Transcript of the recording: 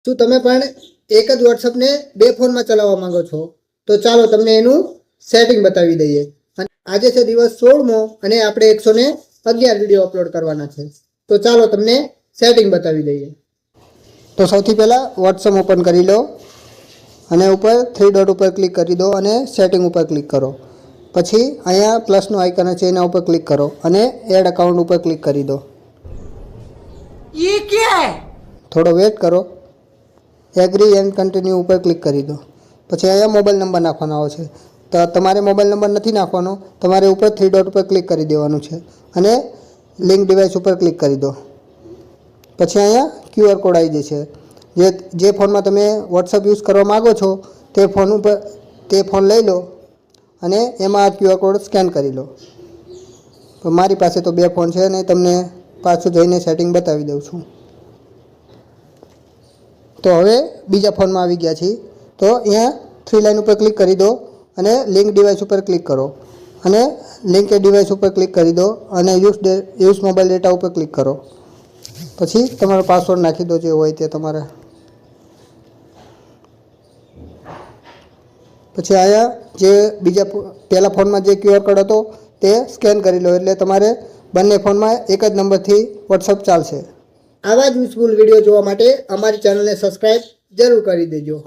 શું તમે પણ એક જ વોટ્સઅપને બે ફોનમાં ચલાવવા માંગો છો? તો ચાલો તમને એનું સેટિંગ બતાવી દઈએ. અને આજે છે દિવસ 16મો અને આપણે 111 વિડીયો અપલોડ કરવાના છે. તો ચાલો તમને સેટિંગ બતાવી દઈએ. તો સૌથી પહેલાં વોટ્સઅપ ઓપન કરી લો અને ઉપર 3 ડોટ ઉપર ક્લિક કરી દો અને સેટિંગ ઉપર ક્લિક કરો. પછી અહીંયા પ્લસનું આઇકન છે એના ઉપર ક્લિક કરો અને એડ અકાઉન્ટ ઉપર ક્લિક કરી દો. ये क्या है? થોડો વેટ કરો. એગ્રી એન્ડ કન્ટિન્યુ ઉપર ક્લિક કરી દો. પછી અહીંયા મોબાઈલ નંબર નાખવાનો આવશે. તો તમારે મોબાઈલ નંબર નથી નાખવાનો, તમારે ઉપર 3 ડોટ ઉપર ક્લિક કરી દેવાનું છે અને લિંક ડિવાઇસ ઉપર ક્લિક કરી દો. પછી અહીંયા QR કોડ આવી જશે. જે ફોનમાં તમે વોટ્સઅપ યુઝ કરવા માગો છો તે ફોન લઈ લો અને એમાં આ QR કોડ સ્કેન કરી લો. તો મારી પાસે તો 2 ફોન છે અને તમને પાછું જઈને સેટિંગ બતાવી દઉં છું. તો હવે બીજા ફોનમાં આવી ગયા છીએ. તો અહીંયા 3 લાઇન ઉપર ક્લિક કરી દો અને લિંક ડિવાઇસ ઉપર ક્લિક કરો અને લિંક ડિવાઇસ ઉપર ક્લિક કરી દો અને યુઝ મોબાઈલ ડેટા ઉપર ક્લિક કરો. પછી તમારો પાસવર્ડ નાખી દો જે હોય તે તમારે. પછી અહીંયા જે પહેલા ફોનમાં જે QR કોડ હતો તે સ્કેન કરી લો એટલે તમારે બંને ફોનમાં એક જ નંબરથી વોટ્સઅપ ચાલશે. આવા જ યુઝફુલ વિડીયો જોવા માટે અમારી ચેનલને સબસ્ક્રાઈબ જરૂર કરી દેજો.